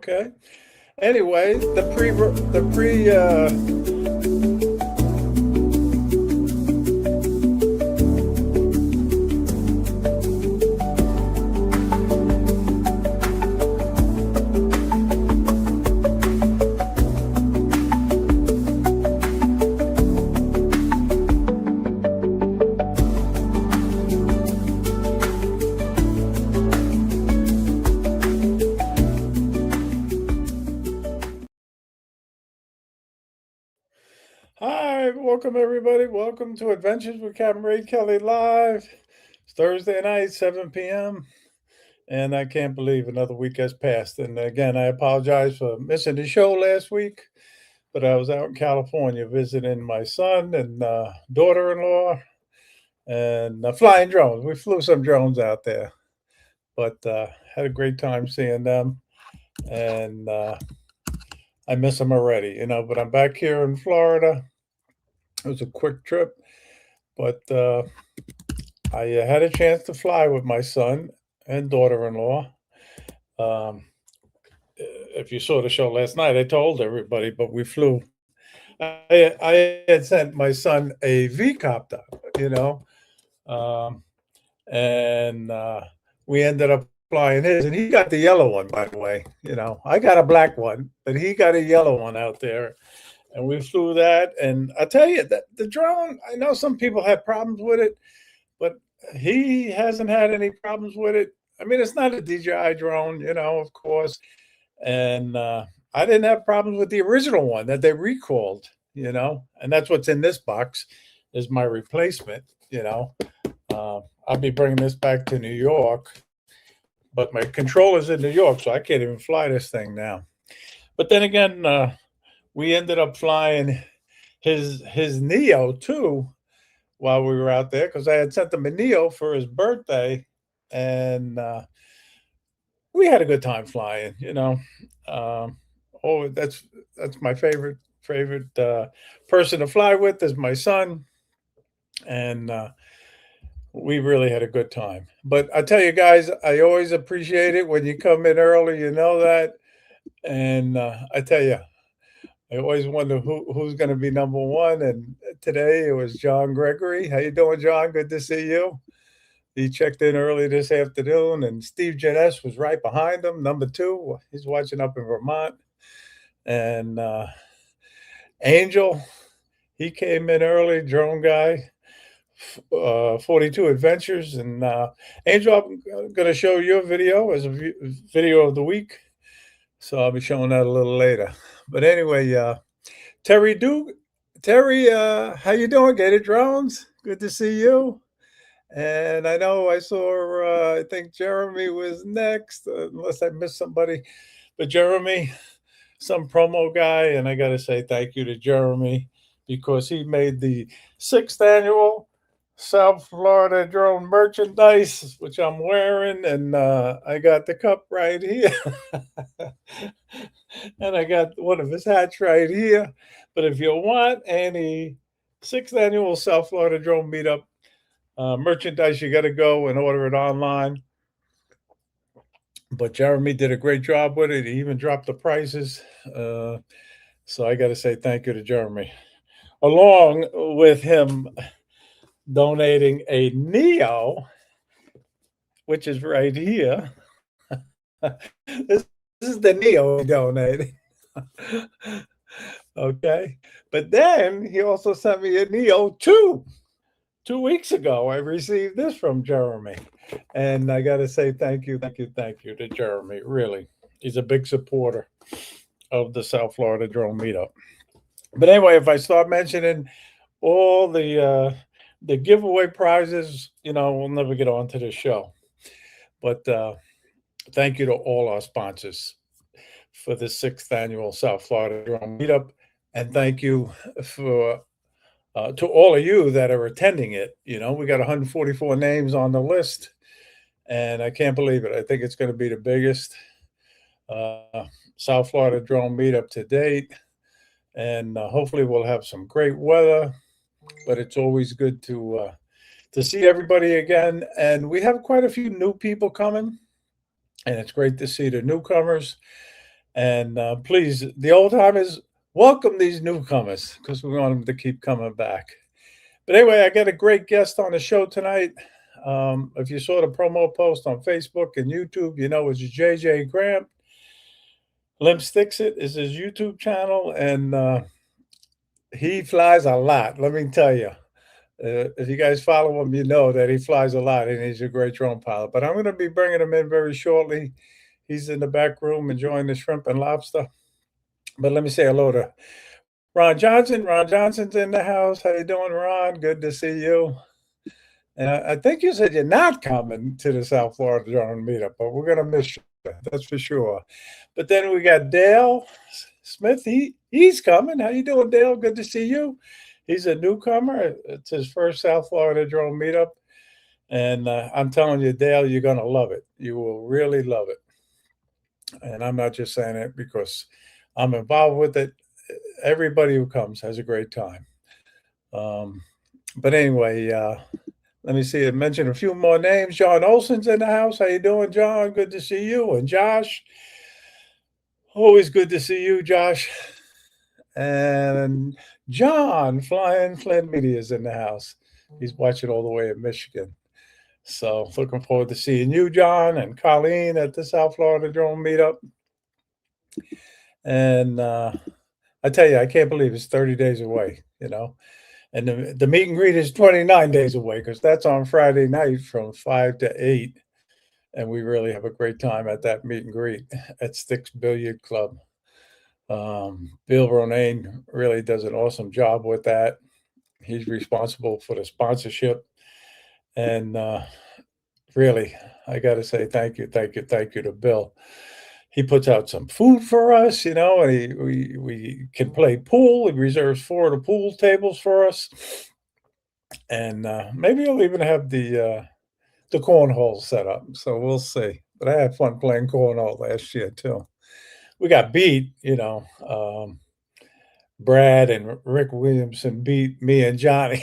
Okay. Anyway, the pre Hi, welcome everybody. Welcome to Adventures with Captain Ray Kelly Live. It's Thursday night, 7 p.m. And I can't believe another week has passed. And again, I apologize for missing the show last week, but I was out in California visiting my son and daughter-in-law and flying drones. We flew some drones out there, but had a great time seeing them. And I miss them already, but I'm back here in Florida. It was a quick trip, but I had a chance to fly with my son and daughter-in-law. Um, if you saw the show last night, I told everybody, but we flew. I had sent my son a V copter, you know, um, and we ended up flying his, and he got the yellow one, by the way. I got a black one, but he got a yellow one out there, and we flew that. And I tell you that the drone, I know some people have problems with it, but he hasn't had any problems with it. I mean, it's not a DJI drone, of course, and I didn't have problems with the original one that they recalled, and that's what's in this box is my replacement. I'll be bringing this back to New York, but my controller's in New York, so I can't even fly this thing now. But then again, we ended up flying his Neo too while we were out there because I had sent him a Neo for his birthday, and we had a good time flying. Oh, that's my favorite person to fly with is my son, and we really had a good time. But I tell you guys, I always appreciate it when you come in early. You know that, and I tell you, I always wonder who's going to be number one. And today it was John Gregory. How you doing, John? Good to see you. He checked in early this afternoon, and Steve Jeunesse was right behind him, number two. He's watching up in Vermont. And Angel, he came in early, drone guy, 42 Adventures. And Angel, I'm going to show you a video as a video of the week. So I'll be showing that a little later. But anyway, Terry Duke, Terry, how you doing? Gated Drones, good to see you. And I know I saw, I think Jeremy was next, unless I missed somebody. But Jeremy, some promo guy, and I got to say thank you to Jeremy because he made the 6th annual South Florida drone merchandise, which I'm wearing, and I got the cup right here. And I got one of his hats right here. But if you want any 6th annual South Florida drone meetup merchandise, you got to go and order it online. But Jeremy did a great job with it. He even dropped the prices. So I got to say thank you to Jeremy, along with him donating a Neo, which is right here. This is the Neo he donated. Okay. But then he also sent me a Neo 2. 2 weeks ago, I received this from Jeremy. And I got to say thank you to Jeremy. Really, he's a big supporter of the South Florida Drone Meetup. But anyway, if I start mentioning all the giveaway prizes, we'll never get on to the show. But thank you to all our sponsors for the 6th annual South Florida Drone Meetup. And thank you for to all of you that are attending it. We got 144 names on the list, and I can't believe it. I think it's going to be the biggest South Florida Drone Meetup to date, and hopefully we'll have some great weather. But it's always good to see everybody again, and we have quite a few new people coming, and it's great to see the newcomers. And please, the old timers, welcome these newcomers because we want them to keep coming back. But anyway, I got a great guest on the show tonight. If you saw the promo post on Facebook and YouTube, you know it's JJ Grant. Limp Sticks It is his YouTube channel, and he flies a lot. Let me tell you. If you guys follow him, you know that he flies a lot and he's a great drone pilot. But I'm going to be bringing him in very shortly. He's in the back room enjoying the shrimp and lobster. But let me say hello to Ron Johnson. Ron Johnson's in the house. How you doing, Ron? Good to see you. And I think you said you're not coming to the South Florida Drone Meetup, but we're going to miss you. That's for sure. But then we got Dale Smith. He's coming. How you doing, Dale? Good to see you. He's a newcomer. It's his first South Florida Drone Meetup. And I'm telling you, Dale, you're going to love it. You will really love it. And I'm not just saying it because I'm involved with it. Everybody who comes has a great time. Um, but anyway, let me see. I mentioned a few more names. John Olson's in the house. How you doing, John? Good to see you. And Josh, always good to see you, Josh. And John Flying Flynn Media is in the house. He's watching all the way in Michigan. So looking forward to seeing you, John, and Colleen at the South Florida Drone Meetup. And I tell you, I can't believe it's 30 days away, you know. And the meet and greet is 29 days away because that's on Friday night from 5 to 8. And we really have a great time at that meet and greet at Sticks Billiard Club. Bill Ronayne really does an awesome job with that. He's responsible for the sponsorship. And really, I got to say thank you, thank you, thank you to Bill. He puts out some food for us, you know, and we can play pool. He reserves 4 of the pool tables for us, and maybe he'll even have the cornhole set up. So we'll see. But I had fun playing cornhole last year too. We got beat, you know. Brad and Rick Williamson beat me and Johnny.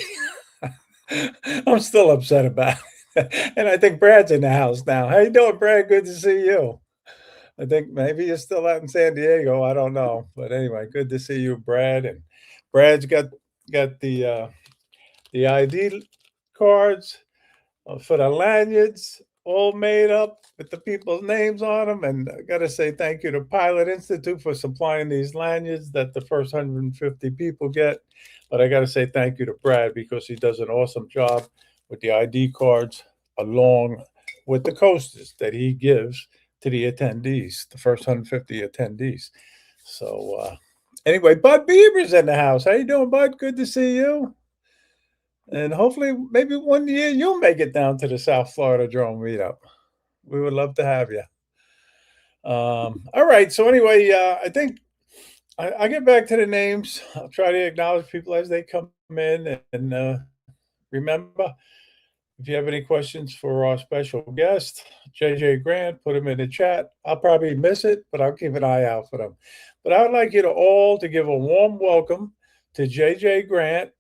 I'm still upset about it. And I think Brad's in the house now. How you doing, Brad? Good to see you. I think maybe you're still out in San Diego. I don't know, but anyway, good to see you, Brad. And Brad's got the ID cards for the lanyards all made up with the people's names on them. And I got to say thank you to Pilot Institute for supplying these lanyards that the first 150 people get. But I got to say thank you to Brad because he does an awesome job with the ID cards along with the coasters that he gives to the attendees, the first 150 attendees. So anyway, Bud Bieber's in the house. How you doing, Bud? Good to see you. And hopefully, maybe one year you'll make it down to the South Florida Drone Meetup. We would love to have you. All right. So anyway, I think I get back to the names. I'll try to acknowledge people as they come in. And remember, if you have any questions for our special guest, JJ Grant, put them in the chat. I'll probably miss it, but I'll keep an eye out for them. But I would like you to all to give a warm welcome to JJ Grant,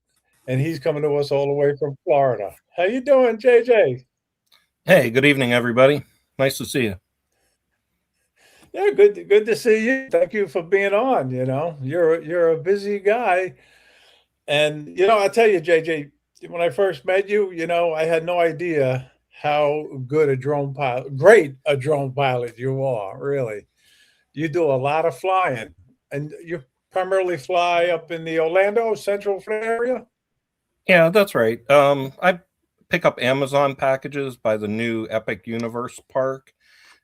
and he's coming to us all the way from Florida. How you doing, JJ? Hey, good evening, everybody. Nice to see you. Yeah, good to see you. Thank you for being on. You know, you're a busy guy, and you know, I tell you, JJ, when I first met you, you know, I had no idea how good a drone pilot, great a drone pilot you are. Really, you do a lot of flying, and you primarily fly up in the Orlando Central Florida area. Yeah, that's right. I pick up Amazon packages by the new Epic Universe Park,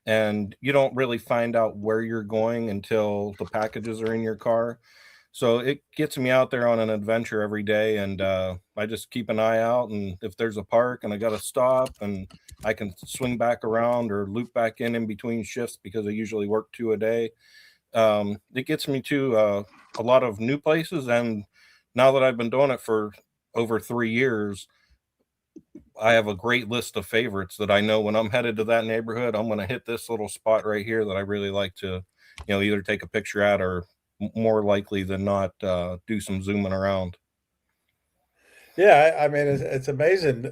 and you don't really find out where you're going until the packages are in your car. So it gets me out there on an adventure every day, and I just keep an eye out. And if there's a park and I got to stop, and I can swing back around or loop back in between shifts because I usually work 2 a day. It gets me to a lot of new places. And now that I've been doing it for over 3 years, I have a great list of favorites that I know when I'm headed to that neighborhood, I'm going to hit this little spot right here that I really like to, either take a picture at or more likely than not do some zooming around. Yeah, I mean, it's amazing.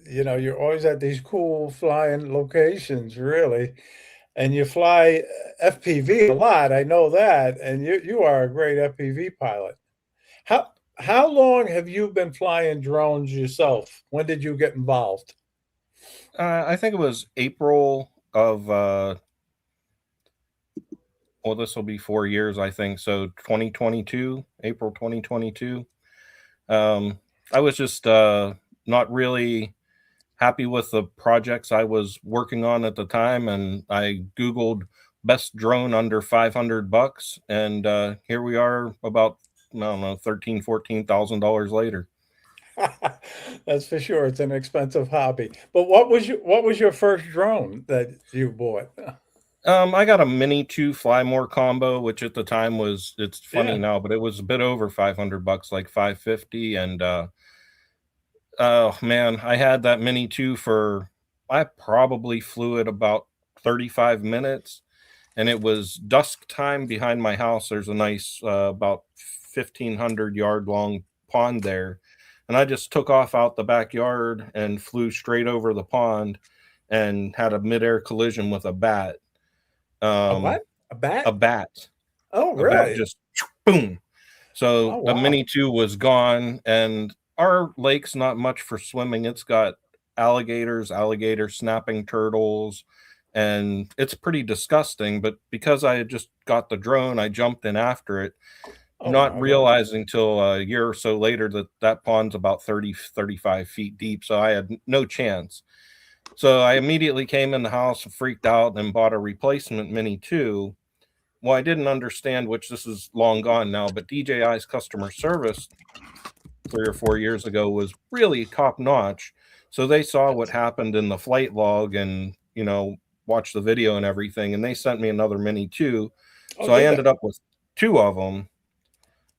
You know, you're always at these cool flying locations, really. and you fly FPV a lot. I know that, and you are a great FPV pilot. How long have you been flying drones yourself? When did you get involved? I think it was April of well, this will be 4 years, I think. So 2022, April 2022. Um, I was just not really happy with the projects I was working on at the time, and I Googled best drone under 500 bucks, and here we are about, I don't know, 13, $14,000 later. That's for sure. It's an expensive hobby. But what was your first drone that you bought? I got a Mini 2 Fly More combo, which at the time was, it's funny Yeah. now, but it was a bit over 500 bucks, like 550. And oh man, I had that Mini 2 for, I probably flew it about 35 minutes, and it was dusk time behind my house. There's a nice, about 1,500 yard long pond there. And I just took off out the backyard and flew straight over the pond and had a midair collision with a bat. A Um, what? A bat? a bat, Oh, a bat really? just boom. So Oh, the wow. Mini 2 was gone, and our lake's not much for swimming. It's got alligators, alligator snapping turtles, and it's pretty disgusting. But because I had just got the drone, I jumped in after it, Oh, not marvelous. realizing till a year or so later that that pond's about 30, 35 feet deep. So I had no chance. So I immediately came in the house, freaked out, and bought a replacement Mini 2. Well, I didn't understand, which this is long gone now, but DJI's customer service 3 or 4 years ago was really top notch. So they saw what happened in the flight log and, watched the video and everything. And they sent me another Mini 2. Oh, So I did they? ended up with two of them,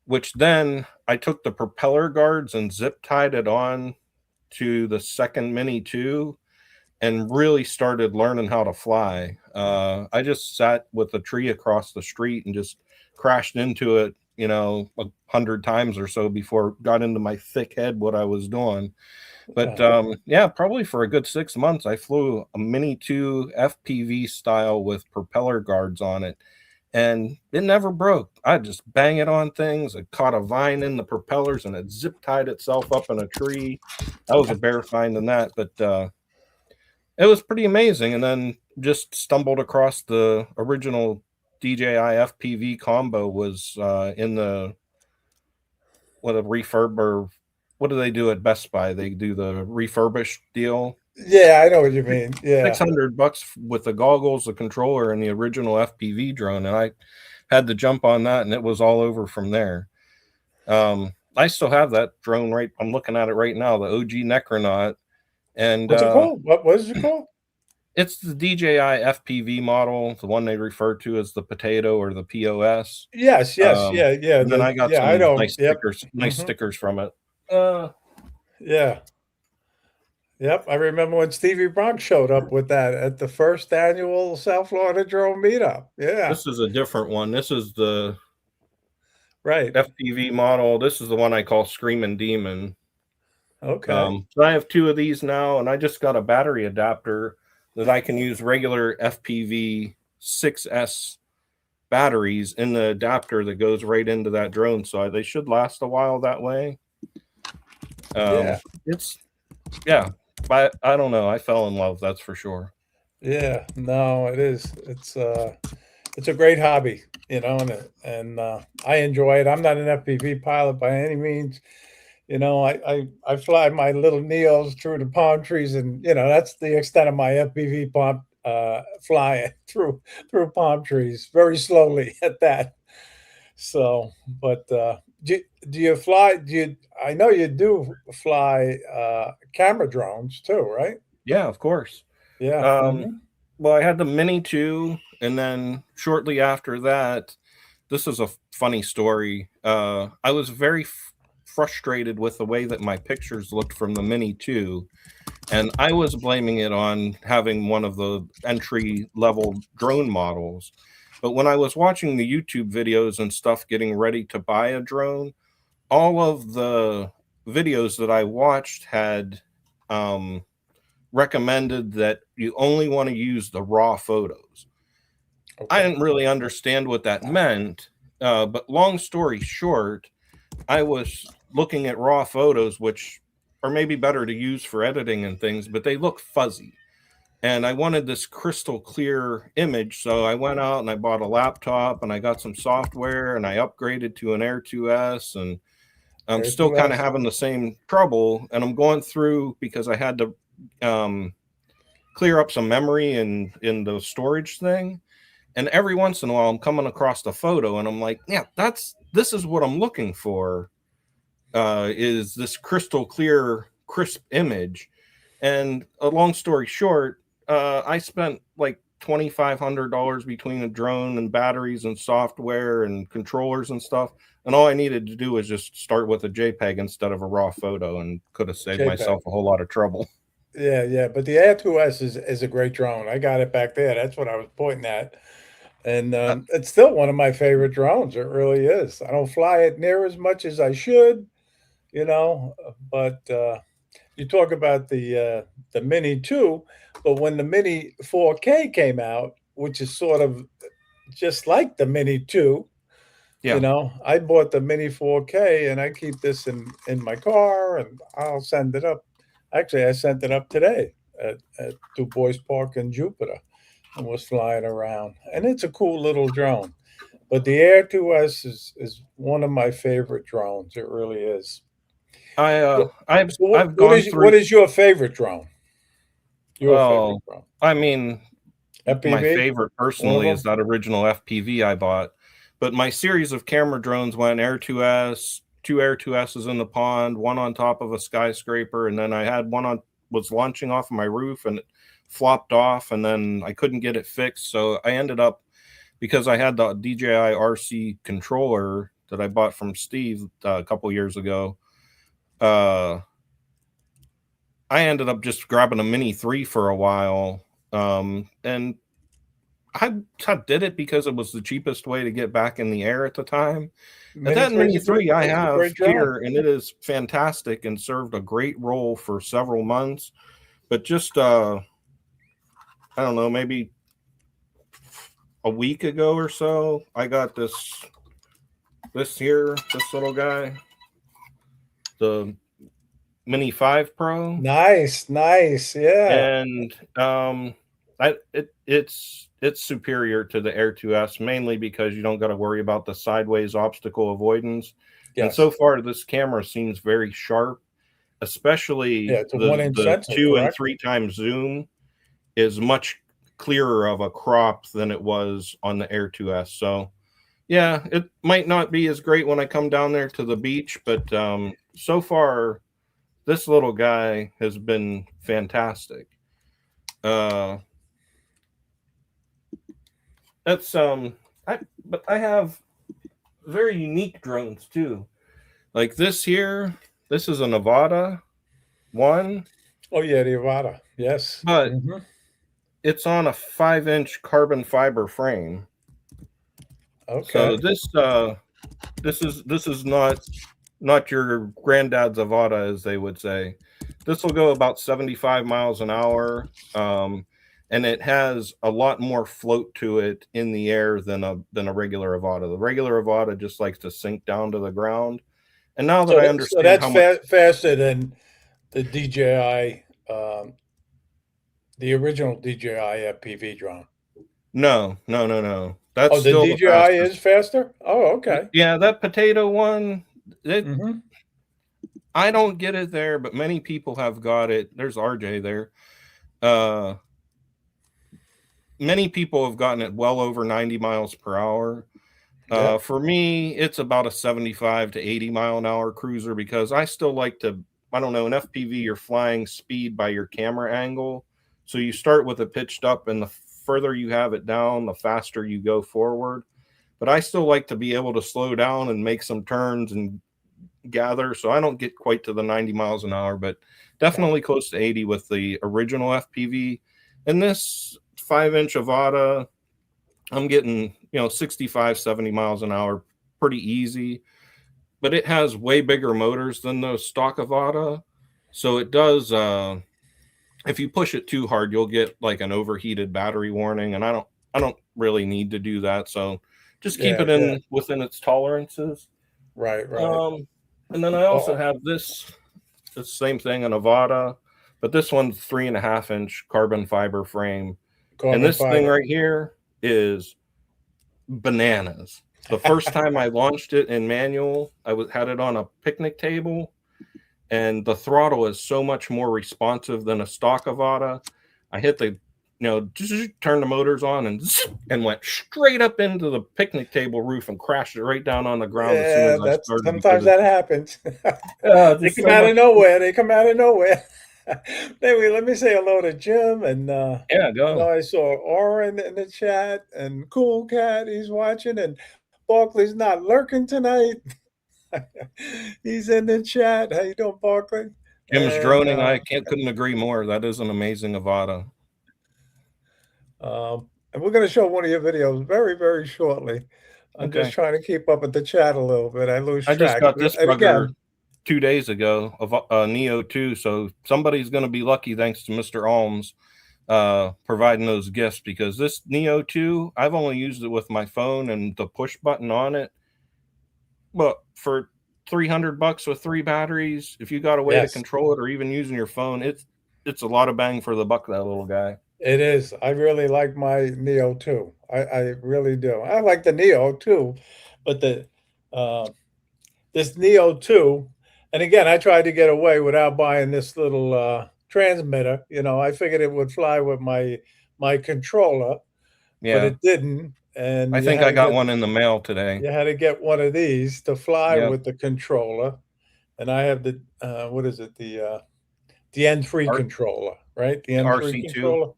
which then I took the propeller guards and zip tied it on to the second Mini 2 and really started learning how to fly. I just sat with a tree across the street and just crashed into it, 100 times or so before it got into my thick head what I was doing. But Uh-huh. yeah, probably for a good 6 months, I flew a Mini 2 FPV style with propeller guards on it, and it never broke. I just bang it on things. It caught a vine in the propellers and it zip tied itself up in a tree. That was a bear find in that, but it was pretty amazing. And then just stumbled across the original DJI FPV combo was in the what a refurb or what do they do at Best Buy? They do the refurbished deal. Yeah, I know what you mean. Yeah. 600 bucks with the goggles, the controller, and the original FPV drone, and I had to jump on that, and it was all over from there. I still have that drone right. I'm looking at it right now, the OG Necronaut, and What's it called? What is it called? it's the DJI FPV model, the one they refer to as the potato or the POS. Yes, yes, Um, yeah, yeah. and then I got I some know. nice Yep. nice Hmm. stickers from it. Uh, Yeah. Yep. I remember when Stevie Bronx showed up with that at the first annual South Florida Drone Meetup. Yeah. this is a different one. This is the Right. FPV model. This is the one I call Screaming Demon. Okay. So I have two of these now, and I just got a battery adapter that I can use regular FPV 6S batteries in the adapter that goes right into that drone. So they should last a while that way. Yeah. It's yeah, but I don't know. I fell in love, that's for sure. Yeah. No, it is. It's a great hobby, and I enjoy it. I'm not an FPV pilot by any means. I fly my little Neos through the palm trees, and that's the extent of my FPV palm flying through palm trees, very slowly at that. So, but do you fly? I know you do fly camera drones too, right? Yeah, of course. Yeah. Um, Hmm. well, I had the Mini 2, and then shortly after that, this is a funny story. I was very frustrated with the way that my pictures looked from the Mini 2, and I was blaming it on having one of the entry level drone models. But when I was watching the YouTube videos and stuff getting ready to buy a drone, all of the videos that I watched had um, recommended that you only want to use the raw photos. I Okay. didn't really understand what that meant. But long story short, I was looking at raw photos, which are maybe better to use for editing and things, but they look fuzzy. And I wanted this crystal clear image. So I went out and I bought a laptop and I got some software and I upgraded to an Air 2S. And I'm Air still kind of 2S. having the same trouble. And I'm going through because I had to clear up some memory in the storage thing. And every once in a while, I'm coming across a photo and I'm like, yeah, this is what I'm looking for. Is this crystal clear, crisp image. And a long story short, I spent like $2,500 between a drone and batteries and software and controllers and stuff. And all I needed to do was just start with a JPEG instead of a raw photo, and could have saved JPEG. myself a whole lot of trouble. Yeah, yeah. But the Air 2S is a great drone. I got it back there. That's what I was pointing at. And Uh, it's still one of my favorite drones. It really is. I don't fly it near as much as I should, you know, but you talk about the Mini 2, but when the Mini 4K came out, which is sort of just like the Mini 2, yeah, I bought the Mini 4K and I keep this in my car and I'll send it up. Actually, I sent it up today at Du Bois Park in Jupiter and was flying around. And it's a cool little drone. But the Air 2S is one of my favorite drones. It really is. So, so I've what gone is through. what is your favorite drone? Your favorite Oh, drone? I mean, my FPV? favorite One of personally is them? that original FPV I bought. But my series of camera drones went Air 2S, two Air 2S's in the pond, one on top of a skyscraper, and then I had one on was launching off of my roof and it flopped off, and then I couldn't get it fixed. So I ended up, because I had the DJI RC controller that I bought from Steve a couple years ago. Uh, I ended up just grabbing a Mini 3 for a while. And I did it because it was the cheapest way to get back in the air at the time. And Mini that 3 is Mini 3 I it's a have great drone. here, and it is fantastic and served a great role for several months. But just I don't know, maybe a week ago or so, I got this little guy, the Mini 5 Pro. Nice, nice. Yeah. And it's superior to the Air 2S, mainly because you don't got to worry about the sideways obstacle avoidance. And so Yes. far this camera seems very sharp, Yeah, especially it's a the 1 inch the sensor, 2 and correct? 3 times zoom is much clearer of a crop than it was on the Air 2S. So yeah, it might not be as great when I come down there to the beach, but so far this little guy has been fantastic. Uh, that's but I have very unique drones too. Like this here, this is a Nevada one, Oh yeah, the Avata. Yes. but Hmm. it's on a 5-inch carbon fiber frame. Okay. So this is not your granddad's Avata, as they would say. This will go about 75 miles an hour, and it has a lot more float to it in the air than a regular Avata. The regular Avata just likes to sink down to the ground. And now that So I so understand that's how much, faster than the DJI, the original DJI FPV drone. no, no, no, no, that's Oh, the still the DJI is fastest. faster? Oh, okay. Yeah, that potato one, it Hmm. I don't get it there, but many people have got it. There's RJ there. Uh, Many people have gotten it well over 90 miles per hour. Yeah. For me, it's about a 75 to 80 mile an hour cruiser because I still like to, I don't know, in FPV, you're flying speed by your camera angle. So you start with it pitched up, and the further you have it down, the faster you go forward. But I still like to be able to slow down and make some turns and gather. So I don't get quite to the 90 miles an hour, but Yeah. definitely close to 80 with the original FPV. And this 5-inch Avata, I'm getting, 65, 70 miles an hour pretty easy, but it has way bigger motors than the stock Avata. So it does, if you push it too hard, you'll get like an overheated battery warning. And I don't really need to do that. So just keep Yeah, it yeah. in within its tolerances. Right, right. And then I also Oh, have this same thing, a Nevada, but this one's 3.5-inch carbon fiber frame. And carbon this thing fiber. right here is bananas. The first time I launched it in manual, had it on a picnic table, and the throttle is so much more responsive than a stock Avata. I hit the, turn the motors on and went straight up into the picnic table roof and crashed it right down on the ground as soon Yeah, as I that's started because sometimes that happens. They just come so out much. of nowhere. They come out of nowhere. Anyway, let me say hello to Jim, and Yeah, I know go. I saw Oren in the chat, and Cool Cat, he's watching, and Barkley's not lurking tonight. He's in the chat. How you doing, Barkley? Jim's And droning. I couldn't agree more. That is an amazing Avata. and we're going to show one of your videos very, very shortly. I'm just Okay. trying to keep up with the chat a little bit. I lose I just track. got this And bugger again, 2 days ago of Neo 2, so somebody's going to be lucky thanks to Mr. Alms providing those gifts, because this Neo 2, I've only used it with my phone and the push button on it. But for $300 with 3 batteries, if you got a way to yes, control it or even using your phone, it's a lot of bang for the buck, that little guy. it is. I really like my Neo too. I really do. I like the Neo too, but the uh, this Neo 2, and again, I tried to get away without buying this little transmitter. I figured it would fly with my controller, but Yeah. it didn't. And I you think had I to got get one in the mail today. one of these to fly Yep. with the controller. And I have the what is it? The N3 R- controller, right? The N3 RC2. controller.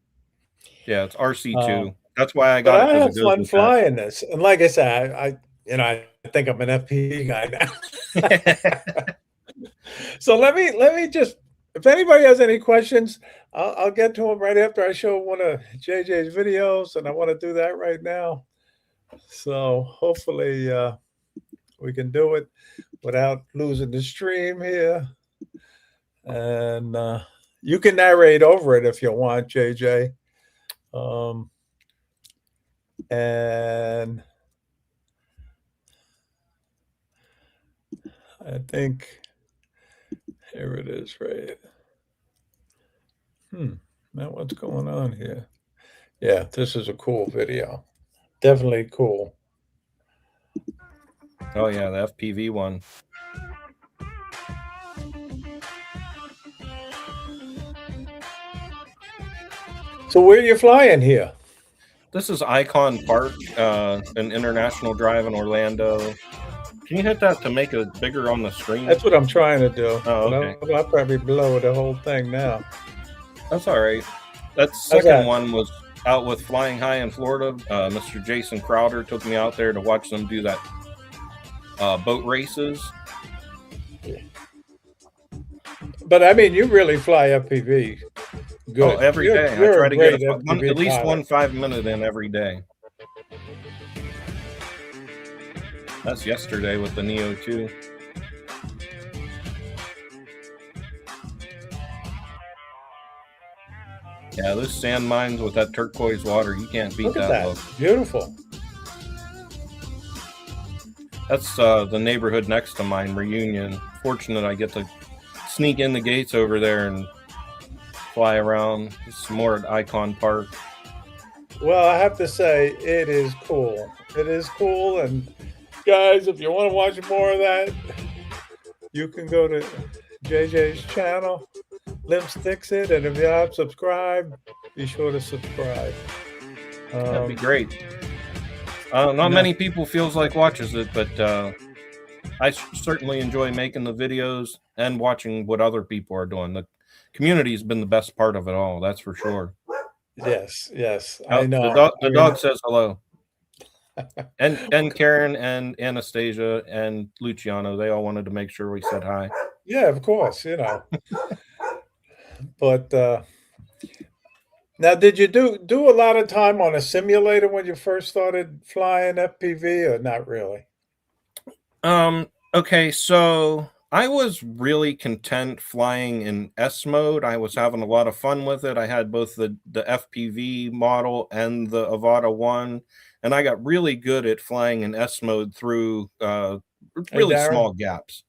Yeah, it's Uh, RC2. That's why I but got it, I because have it goes fun with that. flying this, and like I said, I think I'm an FPV guy now. So let me just, if anybody has any questions, I'll get to them right after I show one of JJ's videos, and I want to do that right now. So hopefully we can do it without losing the stream here, and you can narrate over it if you want, JJ. Um, and I think here it is, right? Now what's going on here? Yeah, this is a cool video. Definitely cool. Oh yeah, the FPV one. So where are you flying here? This is Icon Park, an international drive in Orlando. Can you hit that to make it bigger on the screen? That's what I'm trying to do, Oh, but okay. I'll probably blow the whole thing now. That's all right. That How's second that? one was out with Flying High in Florida. Mr. Jason Crowder took me out there to watch them do that boat races. But I mean, you really fly FPV Oh, good. every You're day. I you're try a to get great at FPV least pilot. one 5-minute in every day. That's yesterday with the Neo 2. Yeah, those sand mines with that turquoise water, you can't beat Look at that that. look. Beautiful. That's the neighborhood next to mine, Reunion. Fortunate I get to sneak in the gates over there and fly around. Some more at Icon Park. Well, I have to say, it is cool. It is cool. And guys, if you want to watch more of that, you can go to JJ's channel, Limp Sticks It. And if you haven't subscribed, be sure to subscribe. That'd be great. Not No. many people feels like watches it, but I certainly enjoy making the videos and watching what other people are doing. The community's been the best part of it all, that's for sure. Yes, yes, I Oh, know. the dog says hello. And Karen and Anastasia and Luciano, they all wanted to make sure we said hi. Yeah, of course, But now, did you do a lot of time on a simulator when you first started flying FPV, or not really? Okay, so I was really content flying in S mode. I was having a lot of fun with it. I had both the FPV model and the Avata 1, and I got really good at flying in S mode through, Hey, really Darren. small gaps.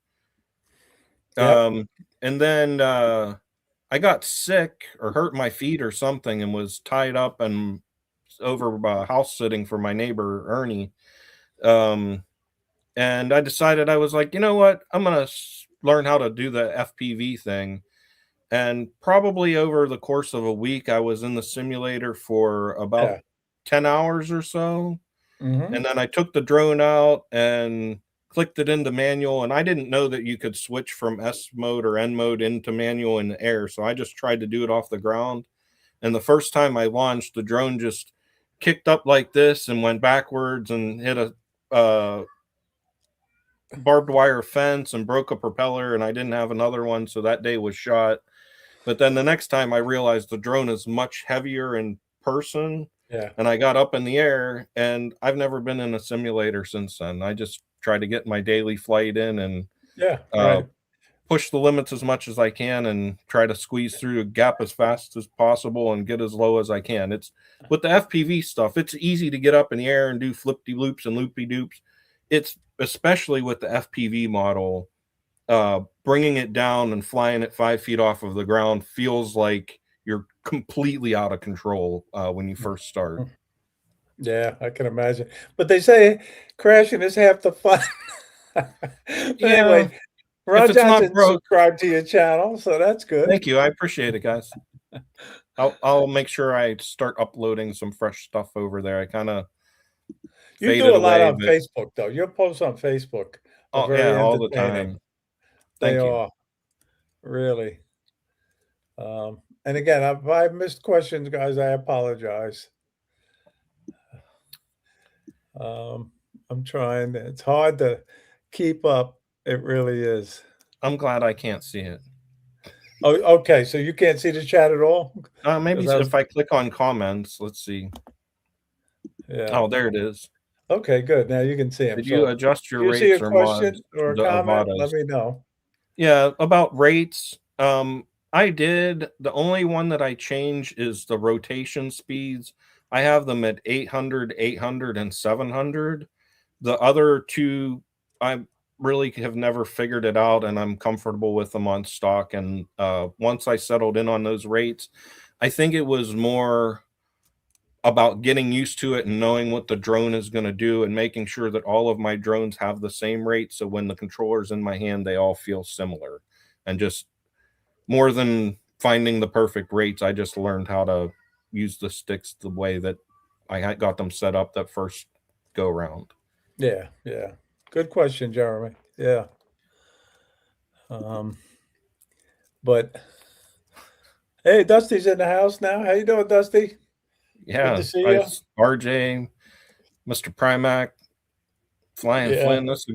Yep. And then, I got sick or hurt my feet or something and was tied up and over, house sitting for my neighbor, Ernie. Um And I decided I was like, "You know what? I'm gonna learn how to do the FPV thing." And probably over the course of a week, I was in the simulator for about Yeah. 10 hours or so. Hmm. And then I took the drone out and clicked it into manual. And I didn't know that you could switch from S mode or N mode into manual in the air. So I just tried to do it off the ground. And the first time I launched, the drone just kicked up like this and went backwards and hit a barbed wire fence and broke a propeller, and I didn't have another one, so that day was shot. But then the next time I realized the drone is much heavier in person, Yeah. and I got up in the air, and I've never been in a simulator since then. I just try to get my daily flight in and Yeah. uh, Right. push the limits as much as I can and try to squeeze through a gap as fast as possible and get as low as I can. It's with the FPV stuff, it's easy to get up in the air and do flippy loops and loopy doops. It's especially with the FPV model, bringing it down and flying it 5 feet off of the ground feels like you're completely out of control when you first start. Yeah, I can imagine. But they say crashing is half the fun. But Yeah, anyway, if Ron it's not Johnson broke, subscribed to your channel, so that's good. thank you. I appreciate it, guys. I'll make sure I start uploading some fresh stuff over there. I kind of You do faded a lot away, on but Facebook, though. Your posts on Facebook are oh yeah, very all the entertaining. time. They Thank you. are, really. And again, if I missed questions, guys, I apologize. Um, I'm trying. It's hard to keep up. It really is. I'm glad I can't see it. Oh, okay. So you can't see the chat at all? Maybe Because I was, if I click on comments, let's see. yeah. Oh, there it is. Okay, good. Now you can see them. Did you So adjust if your you see a rates or question mods or to a the comment, let Avadas? me know. Yeah, about rates. I did. The only one that I change is the rotation speeds. I have them at 800, 800, and 700. The other two, I really have never figured it out, and I'm comfortable with them on stock. And once I settled in on those rates, I think it was more about getting used to it and knowing what the drone is going to do and making sure that all of my drones have the same rate. So when the controller's in my hand, they all feel similar. And just more than finding the perfect rates, I just learned how to use the sticks the way that got them set up that first go round. Yeah, yeah. Good question, Jeremy. Yeah. Um, but hey, Dusty's in the house now. How you doing, Dusty? Good to Yeah, see I you. RJ, Mr. Primac, Flying Yeah, Flynn. That's a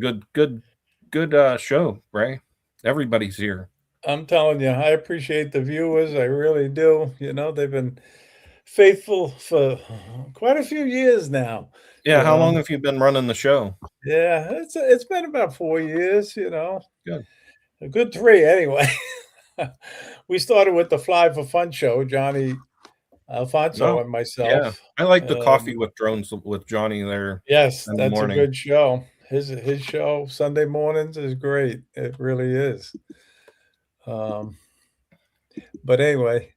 good show, Ray. Everybody's here. I'm telling you, I appreciate the viewers. I really do. They've been faithful for quite a few years now. Yeah, You how know, long have you been running the show? yeah, it's been about 4 years. Good. A good three anyway. We started with the Fly for Fun show, Johnny Alfonso No. and Yeah. myself. I like the coffee Um, with drones with Johnny there yes, in the that's a morning. good show. His show Sunday mornings is great. It really is. Um, but anyway,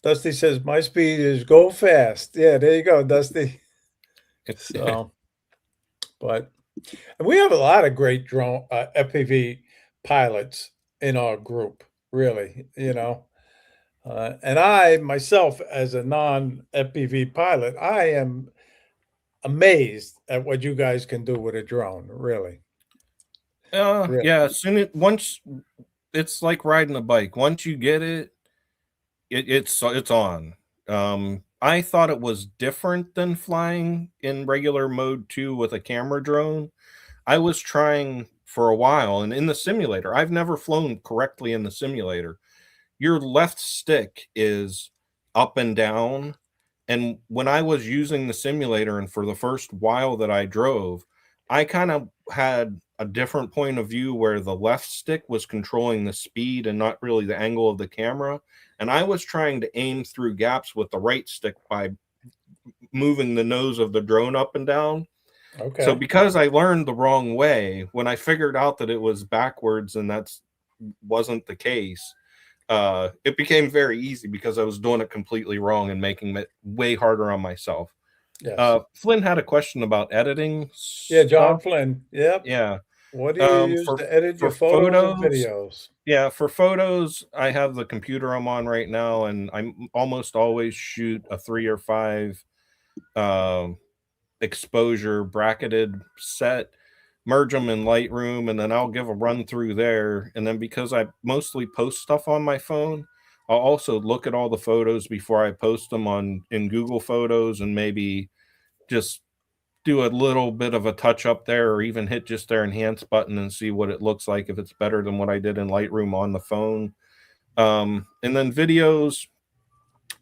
Dusty says my speed is go fast. Yeah, there you go, Dusty. So, but and we have a lot of great drone FPV pilots in our group. Really, and I myself, as a non FPV pilot, I am amazed at what you guys can do with a drone. Really, really. Yeah, once it's like riding a bike. Once you get it, it's on. I thought it was different than flying in regular mode too with a camera drone. I was trying for a while and in the simulator. I've never flown correctly in the simulator. Your left stick is up and down. And when I was using the simulator and for the first while that I drove, I kind of had a different point of view where the left stick was controlling the speed and not really the angle of the camera. And I was trying to aim through gaps with the right stick by moving the nose of the drone up and down. So Okay. because I learned the wrong way, when I figured out that it was backwards and that's wasn't the case, it became very easy because I was doing it completely wrong and making it way harder on myself. Yes. Flynn had a question about editing Yeah, John stuff. Flynn. Yep. Yeah. What do you use For to edit your for photos and photos, videos? yeah, for photos, I have the computer I'm on right now, and I'm almost always shoot a 3 or 5 um, exposure bracketed set, merge them in Lightroom, and then I'll give a run through there. And then because I mostly post stuff on my phone, I'll also look at all the photos before I post them on in Google Photos and maybe just do a little bit of a touch up there or even hit just their enhance button and see what it looks like if it's better than what I did in Lightroom on the phone. And then videos,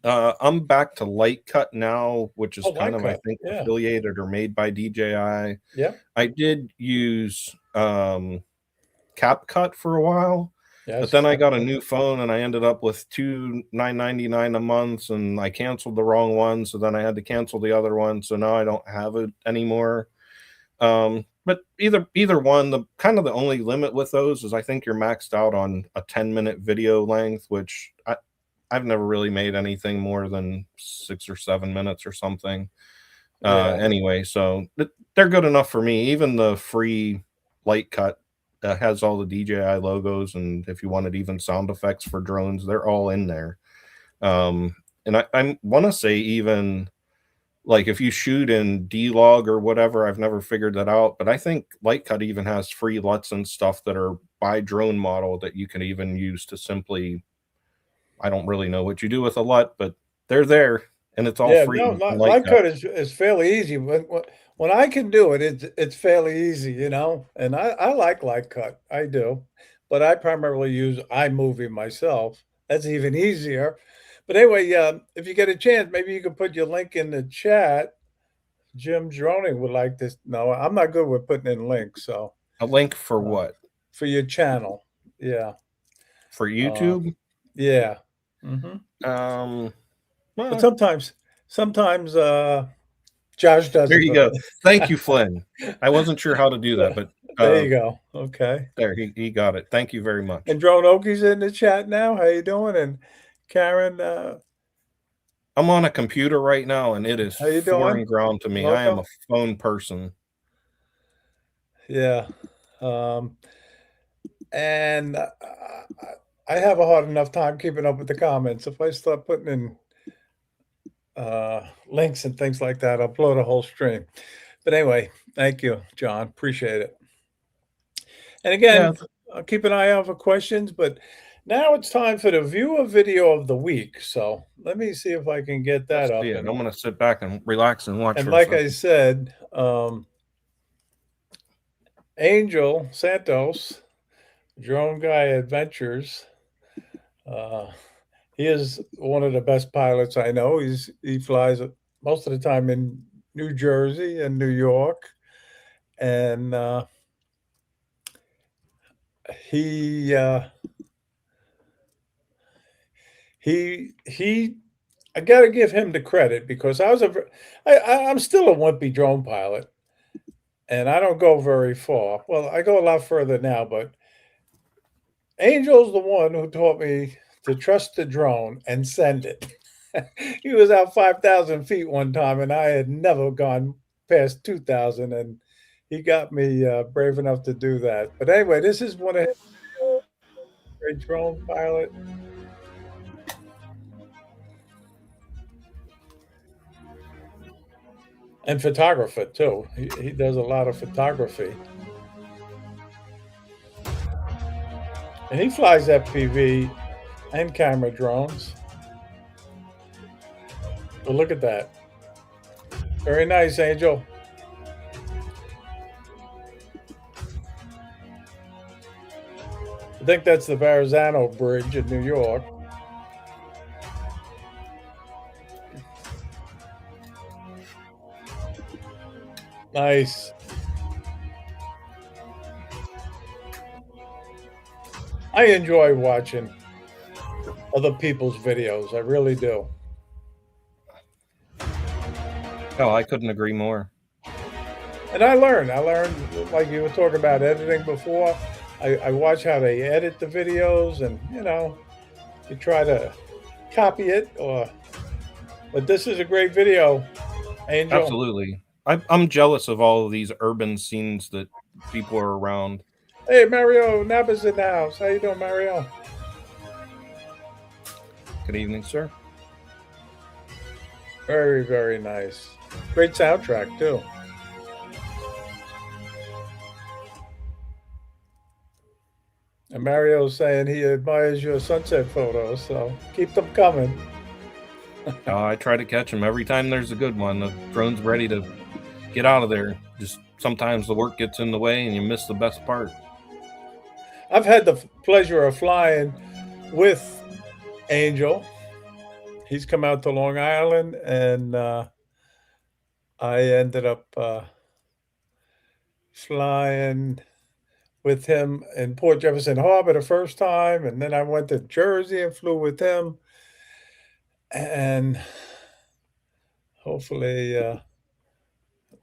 I'm back to Light Cut now, which is Oh, kind light of, I cut. think, Yeah. affiliated or made by DJI. Yep. I did use Cap Cut for a while, but Yes. then I got a new phone and I ended up with two $9.99 a month, and I canceled the wrong one, so then I had to cancel the other one. So now I don't have it anymore. But either one, the kind of the only limit with those is I think you're maxed out on a 10-minute video length, which I've never really made anything more than 6 or 7 minutes or something. Yeah. Anyway, so they're good enough for me. Even the free Light Cut has all the DJI logos, and if you wanted even sound effects for drones, they're all in there. And I want to say even like if you shoot in D-Log or whatever, I've never figured that out, but I think Light Cut even has free LUTs and stuff that are by drone model that you can even use to simply, I don't really know what you do with a LUT, but they're there and it's all Yeah. free No, in Light light Cut. cut is fairly easy. When I can do it, it's fairly easy, And I like light cut. I do, but I primarily use iMovie myself. That's even easier. But anyway, if you get a chance, maybe you could put your link in the chat. Jim Droning would like this. No, I'm not good with putting in links. So A link for uh, what? for your channel, yeah, For uh, YouTube? yeah. hmm Um, But well, sometimes Josh does there it you for go. Thank me. you, Flynn. I wasn't sure how to do that, but There you go. Okay. there he got it. Thank you very much. And Drone Oki's in the chat now. How you doing? And Karen, I'm on a computer right now and it is how you doing? foreign ground to me. I am a Welcome. phone person. Yeah. Um, and I have a hard enough time keeping up with the comments. If I start putting in links and things like that, I'll blow the whole stream. But anyway, thank you, John. Appreciate it. And Yeah, again, I'll keep an eye out for questions. But now it's time for the viewer video of the week. So let me see if I can get let's that see up. it. I'm gonna sit back and relax and watch And for a like I second. said, Angel Santos, Drone Guy Adventures. Uh, he is one of the best pilots I know. He flies most of the time in New Jersey and New York, and he he. I got to give him the credit because I'm still a wimpy drone pilot, and I don't go very far. Well, I go a lot further now, but Angel's the one who taught me to trust the drone and send it. He was out 5,000 feet one time, and I had never gone past 2,000, and he got me brave enough to do that. But anyway, this is one of his great drone pilot and photographer too. He does a lot of photography, and he flies FPV and camera drones. But look at that. Very nice, Angel. I think that's the Verrazano Bridge in New York. Nice. I enjoy watching other people's videos. I really do. Oh, I couldn't agree more. And I learned. Like you were talking about editing before. I watch how they edit the videos, and you try to copy it. But this is a great video, Angel. Absolutely. I'm jealous of all of these urban scenes that people are around. Hey, Mario Naba's in the house. How you doing, Mario? Good evening, sir. Very, very nice. Great soundtrack too. And Mario's saying he admires your sunset photos, so keep them coming. I try to catch them every time there's a good one. The drone's ready to get out of there. Just sometimes the work gets in the way and you miss the best part. I've had the pleasure of flying with Angel. He's come out to Long Island, and I ended up flying with him in Port Jefferson Harbor the first time, and then I went to Jersey and flew with him. And hopefully,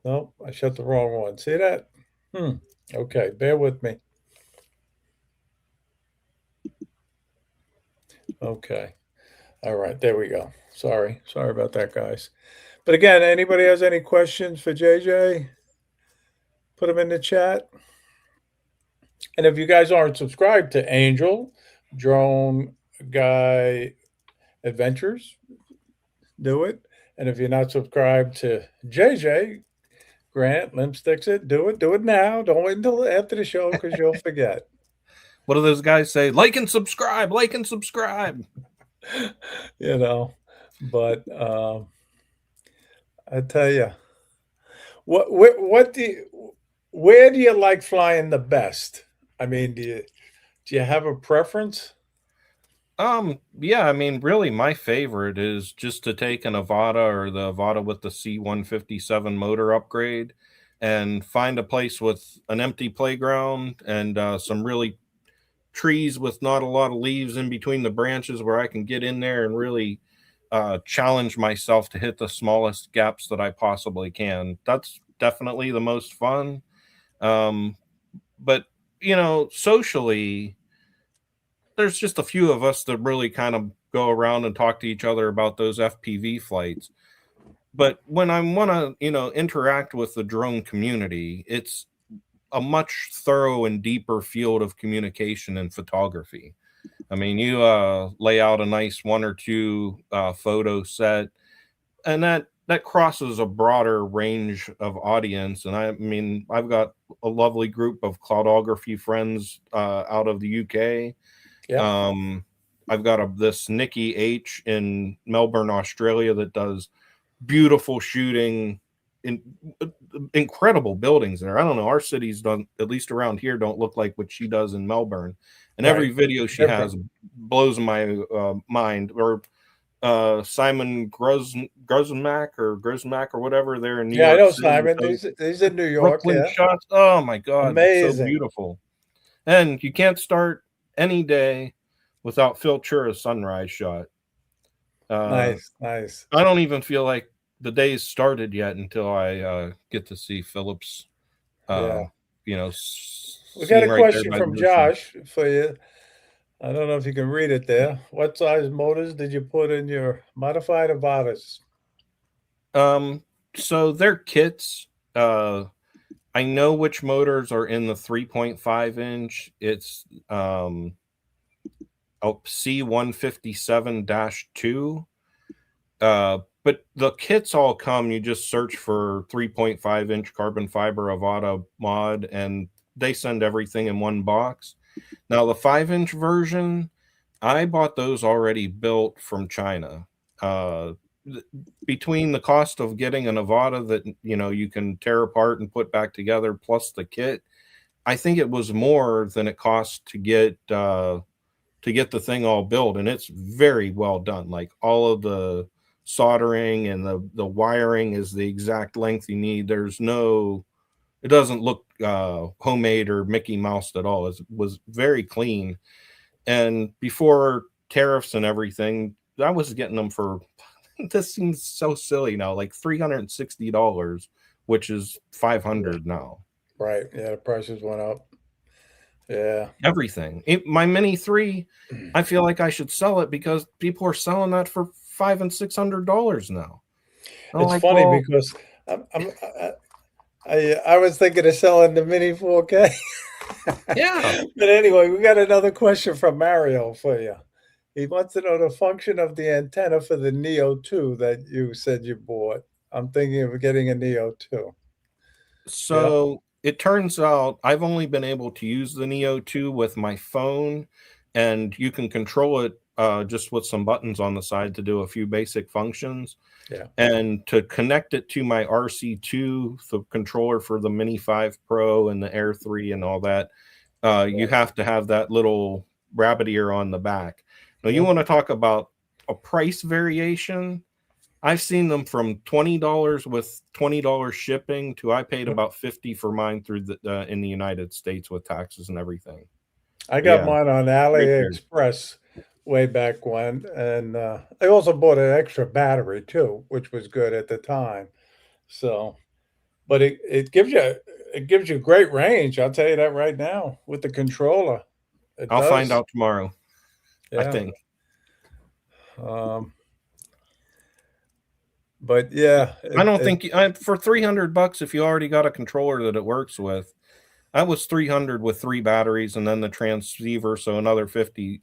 no, I shut the wrong one. See that? Okay, bear with me. Okay. All right, there we go. Sorry about that, guys. But again, anybody has any questions for JJ? Put them in the chat. And if you guys aren't subscribed to Angel Drone Guy Adventures, do it. And if you're not subscribed to JJ Grant Limsticks it, do it. Do it now. Don't wait until after the show because you'll forget. What do those guys say? Like and subscribe, like and subscribe. But I tell you, what do you, where do you like flying the best? I mean, do you have a preference? Yeah, I mean, really, my favorite is just to take an Avata or the Avata with the C157 motor upgrade and find a place with an empty playground and some really trees with not a lot of leaves in between the branches where I can get in there and really challenge myself to hit the smallest gaps that I possibly can. That's definitely the most fun. Um, but, socially, there's just a few of us that really kind of go around and talk to each other about those FPV flights. But when I want to, interact with the drone community, it's a much thorough and deeper field of communication and photography. I mean, you lay out a nice one or two photo set, and that crosses a broader range of audience. And I mean, I've got a lovely group of cloudography friends out of the UK. Yeah. I've got this Nikki H in Melbourne, Australia, that does beautiful shooting in incredible buildings there. I don't know, our cities don't, at least around here, don't look like what she does in Melbourne. And Right. every video she has blows my mind. Or Simon Gruzmack or whatever there in New York I know City. Simon. He's in New York. Brooklyn Yeah. shots. Oh my God. Amazing. So beautiful. And you can't start any day without Phil Chura's sunrise shot. Nice. I don't even feel like the day's started yet until I get to see Philip's. Yeah. We got a question from Josh for you. I don't know if you can read it there. What size motors did you put in your modified Avatas? So they're kits. I know which motors are in the 3.5 inch. It's C157-2. But the kits all come, you just search for 3.5 inch carbon fiber Avata mod, and they send everything in one box. Now, the 5-inch version, I bought those already built from China. Between the cost of getting an Avata that you can tear apart and put back together, plus the kit, I think it was more than it cost to get the thing all built, and it's very well done. Like, all of the soldering and the wiring is the exact length you need. It doesn't look homemade or Mickey Mouse at all. It was very clean. And before tariffs and everything, I was getting them for this seems so silly now, like $360, which is Yeah. 500 now. Right. Yeah, the prices went up. Yeah. Everything. My Mini 3, I feel like I should sell it because people are selling that for $500 and $600 now. I'm It's like, funny well, because I'm I was thinking of selling the Mini 4K. yeah. But anyway, we got another question from Mario for you. He wants to know the function of the antenna for the Neo 2 that you said you bought. I'm thinking of getting a Neo 2. Yeah. So it turns out I've only been able to use the Neo 2 with my phone, and you can control it just with some buttons on the side to do a few basic functions. Yeah. And to connect it to my RC2, the controller for the Mini 5 Pro and the Air 3 and all that, you Right. have to have that little rabbit ear on the back. Now, you Yeah. want to talk about a price variation? I've seen them from $20 with $20 shipping to I paid about 50 for mine through the in the United States with taxes and everything. I But got yeah, mine on great there. AliExpress way back when, and I also bought an extra battery too, which was good at the time. So, but it gives you great range. I'll tell you that right now with the controller. It I'll find does. out tomorrow, I Yeah. think. Um, but yeah, I it, don't it think for $300 if you already got a controller that it works with. I was 300 with 3 batteries and then the transceiver, so another 50.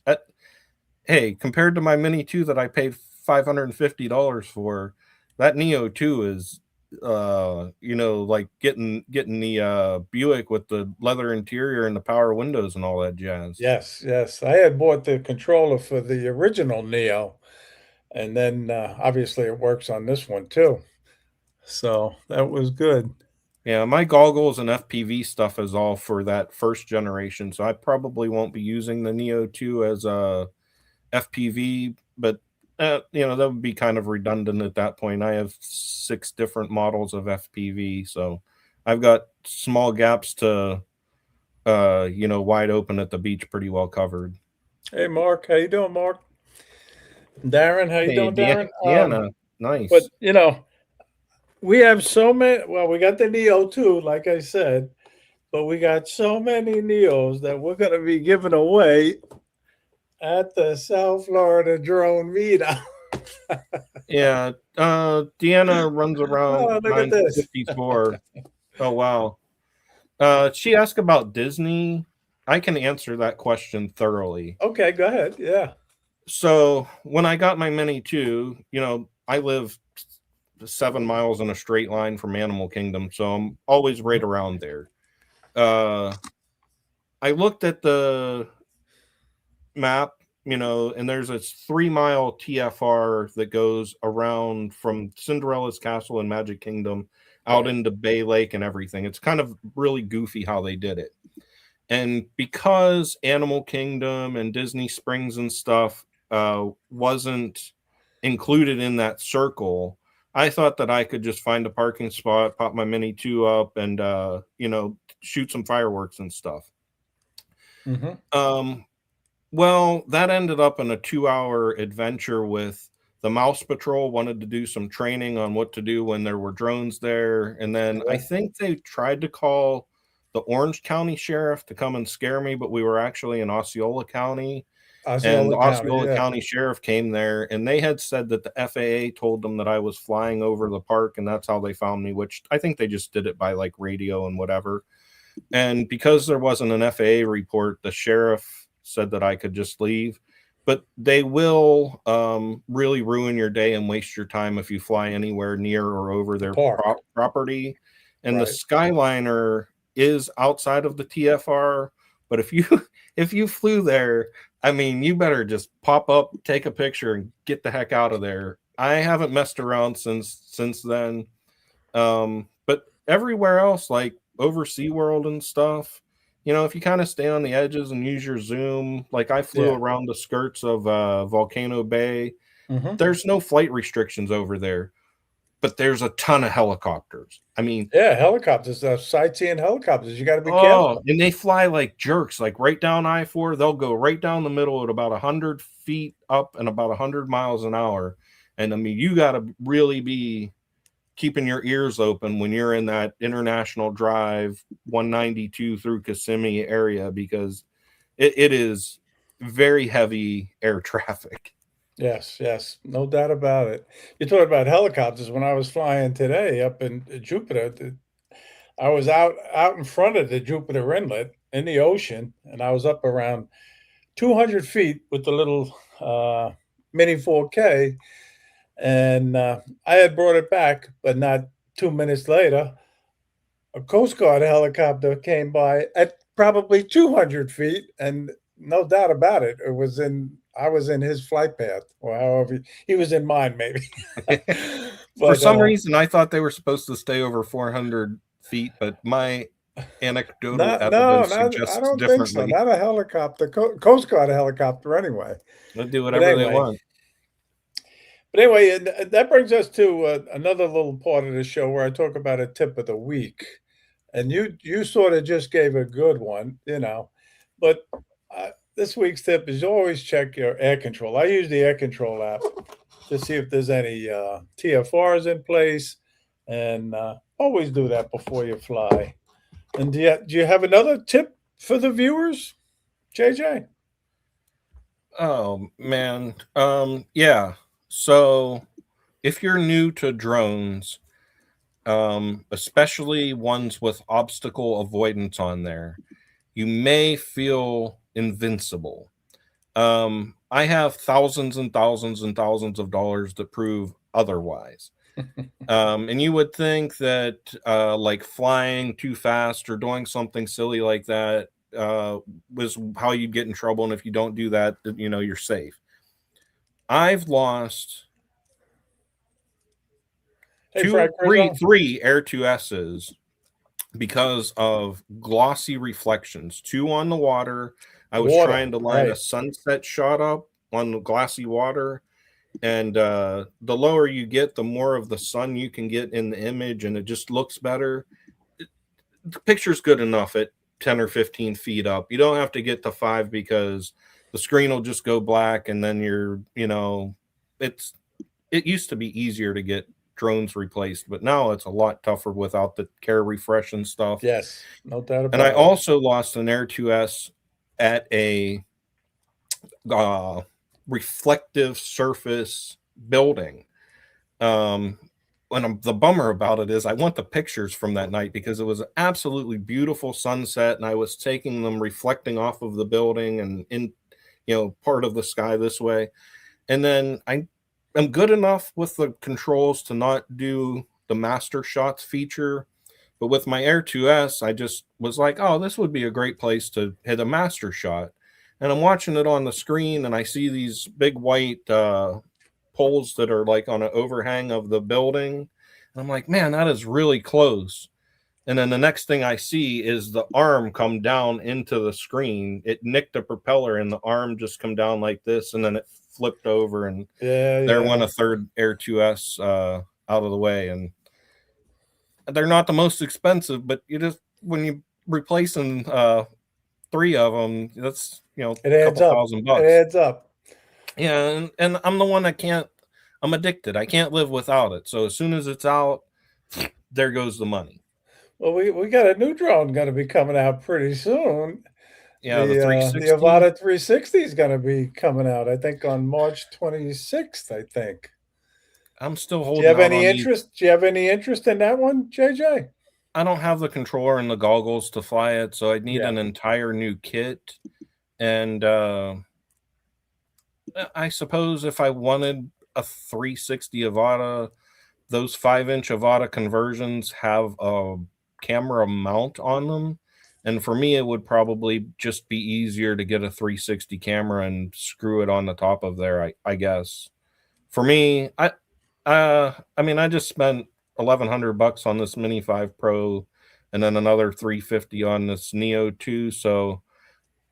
Hey, compared to my Mini 2 that I paid $550 for, that Neo 2 is like getting the Buick with the leather interior and the power windows and all that jazz. yes, yes. I had bought the controller for the original Neo, and then obviously it works on this one too. So that was good. Yeah, my goggles and FPV stuff is all for that first generation, so I probably won't be using the Neo 2 as a FPV, but that would be kind of redundant at that point. I have 6 different models of FPV, so I've got small gaps to wide open at the beach pretty well covered. Hey, Mark, how you doing, Mark? Darren, how you Hey, doing, Darren? Deanna, But nice. we have so many. Well, we got the Neo too, like I said, but we got so many Neos that we're going to be giving away at the South Florida Drone Meetup. Yeah, Deanna runs around Oh, look at this. 954. Oh wow. She asked about Disney. I can answer that question thoroughly. Okay, go ahead. Yeah. So when I got my Mini 2, I live 7 miles in a straight line from Animal Kingdom, so I'm always right around there. Uh, I looked at the map, and there's a 3 mile TFR that goes around from Cinderella's castle in Magic Kingdom out Right. into Bay Lake and everything. It's kind of really goofy how they did it. And because Animal Kingdom and Disney Springs and stuff wasn't included in that circle, I thought that I could just find a parking spot, pop my Mini 2 up, and shoot some fireworks and stuff. Hmm. Um, well, that ended up in a 2-hour adventure with the Mouse Patrol. Wanted to do some training on what to do when there were drones there, and then I Yeah. think they tried to call the Orange County Sheriff to come and scare me, but we were actually in Osceola County, and the Osceola County. Osceola Yeah. County Sheriff came there, and they had said that the FAA told them that I was flying over the park, and that's how they found me, which I think they just did it by like radio and whatever. And because there wasn't an FAA report, the sheriff said that I could just leave. But they will really ruin your day and waste your time if you fly anywhere near or over The their park. property. And the Right. Skyliner is outside of the TFR. But if you if you flew there, I mean, you better just pop up, take a picture, and get the heck out of there. I haven't messed around since then. But everywhere else, like over SeaWorld and stuff, if you kind of stay on the edges and use your zoom, like I flew Yeah. around the skirts of Volcano Bay, Hmm. there's no flight restrictions over there. but there's a ton of helicopters. I mean, Yeah, helicopters, sightseeing helicopters. You got to be oh, careful. and they fly like jerks, like right down I-4. They'll go right down the middle at about 100 feet up and about 100 miles an hour. And I mean, you got to really be keeping your ears open when you're in that international drive 192 through Kissimmee area, because it is very heavy air traffic. Yes, yes, no doubt about it. You're talking about helicopters. When I was flying today up in Jupiter, I was out in front of the Jupiter Inlet in the ocean, and I was up around 200 feet with the little Mini 4K, and I had brought it back, but not 2 minutes later, a Coast Guard helicopter came by at probably 200 feet, and no doubt about it, it was in I was in his flight path, or however he was in mine, maybe. For But some reason, I thought they were supposed to stay over 400 feet, but my anecdotal not no, evidence not I suggests don't think so. differently. Not a helicopter, Coast Guard helicopter, anyway. They'll do But whatever they anyway, want. and that brings us to another little part of the show where I talk about a tip of the week. And you sort of just gave a good one. But this week's tip is always check your air control. I use the air control app to see if there's any TFRs in place, and always do that before you fly. And do you have another tip for the viewers, JJ? Oh man. Yeah. So if you're new to drones, especially ones with obstacle avoidance on there, you may feel invincible. I have thousands and thousands and thousands of dollars to prove otherwise. And you would think that like flying too fast or doing something silly like that was how you'd get in trouble. And if you don't do that, you're safe. I've lost Hey, Frank Rizzo. three Air 2S's because of glossy reflections. Two on the water. I was Water, trying to line a right? sunset shot up on the glassy water, and the lower you get, the more of the sun you can get in the image, and it just looks better. The picture's good enough at 10 or 15 feet up. You don't have to get to 5 because the screen will just go black, and then it used to be easier to get drones replaced, but now it's a lot tougher without the care refresh and stuff. Yes, no doubt And I about it. also lost an Air 2S at a uh, reflective surface building. And the bummer about it is I want the pictures from that night because it was an absolutely beautiful sunset, and I was taking them reflecting off of the building and in part of the sky this way. And then I'm good enough with the controls to not do the master shots feature, but with my Air 2S, I just was like, oh, this would be a great place to hit a master shot. And I'm watching it on the screen, and I see these big white poles that are like on an overhang of the building. And I'm like, man, that is really close. And then the next thing I see is the arm come down into the screen. It nicked a propeller, and the arm just come down like this, and then it flipped over, and Yeah, there went yeah. a third Air 2S out of the way. And they're not the most expensive, but you just when you replacing 3 of them, that's It a adds couple up. It $1,000. adds up. Yeah, and I'm the one that can't. I'm addicted. I can't live without it. So as soon as it's out, there goes the money. Well, we got a new drone going to be coming out pretty soon. Yeah, the The 360. Avata 360 is going to be coming out, I think, on March 26th, I think. I'm still Do you holding have out any on these. interest? Do you have any interest in that one, JJ? I don't have the controller and the goggles to fly it, so I'd need Yeah. an entire new kit. And I suppose if I wanted a 360 Avata, those 5-inch Avata conversions have a camera mount on them. And for me, it would probably just be easier to get a 360 camera and screw it on the top of there, I guess. For me, I mean, I just spent $1,100 on this Mini 5 Pro, and then another 350 on this Neo 2. So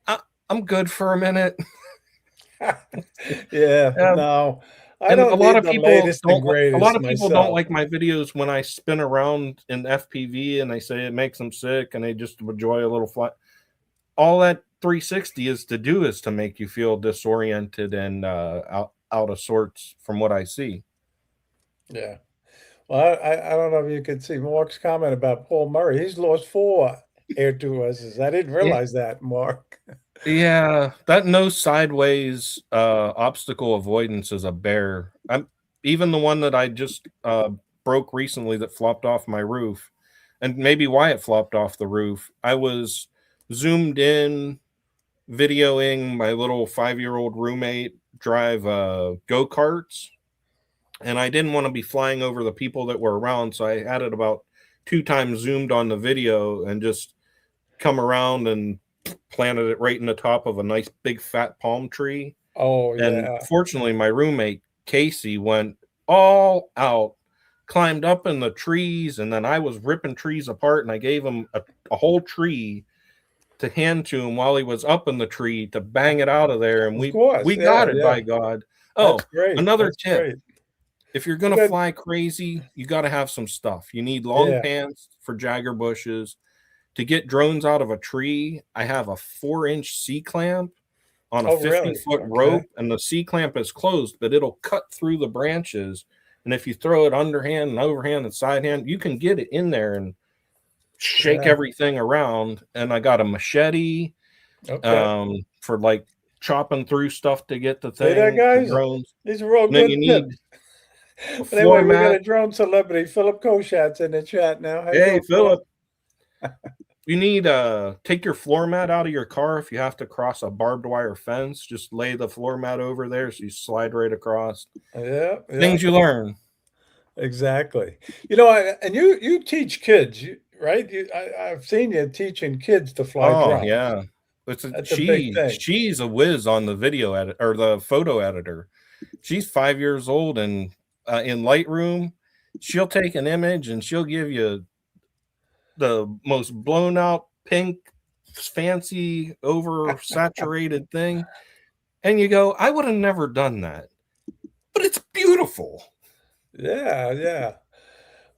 I, I'm good for a minute. Yeah, Um, no. I And don't need the latest and a lot greatest of people don't myself. like my videos when I spin around in FPV and they say it makes them sick and they just enjoy a little fly. All that 360 is to do is to make you feel disoriented and out of sorts from what I see. Yeah. Well, I don't know if you could see Mark's comment about Paul Murray. He's lost 4 air tours. I didn't Yeah, realize that, Mark. yeah, that no sideways obstacle avoidance is a bear. I'm even the one that I just broke recently that flopped off my roof, and maybe why it flopped off the roof. I was zoomed in videoing my little 5-year-old roommate drive go-karts, and I didn't want to be flying over the people that were around, so I had it about 2 times zoomed on the video and just come around and planted it right in the top of a nice big fat palm tree. Oh, And yeah. fortunately, my roommate Casey went all out, climbed up in the trees, and then I was ripping trees apart, and I gave him a whole tree to hand to him while he was up in the tree to bang it out of there, and Of we course. got Yeah, it, yeah. by God. That's Oh, great. another That's tip. great. If you're You gonna got fly crazy, you gotta have some stuff. You need long yeah. pants for jagger bushes. To get drones out of a tree, I have a 4-inch C-clamp on a Oh, 50 really? foot Okay. rope, and the C-clamp is closed, but it'll cut through the branches. And if you throw it underhand and overhand and sidehand, you can get it in there and shake Yeah. everything around. And I got a machete Okay. for like chopping through stuff to get the See that, thing, the guys? drones. These are all And then good you need tips. a But anyway, floor we got mat. a drone celebrity, Philip Koshat's in the chat now. How you Hey, doing, Philip? Philip, you need take your floor mat out of your car if you have to cross a barbed wire fence. Just lay the floor mat over there so you slide right across. Yeah, yeah, Things you learn. exactly. You know, and you teach kids, right? I've seen you teaching kids to fly Oh drones. yeah. That's a big thing. She's a whiz on the video edit or the photo editor. She's 5 years old and in Lightroom, she'll take an image and she'll give you the most blown out pink, fancy, oversaturated thing. And you go, I would have never done that. But it's beautiful. Yeah, yeah.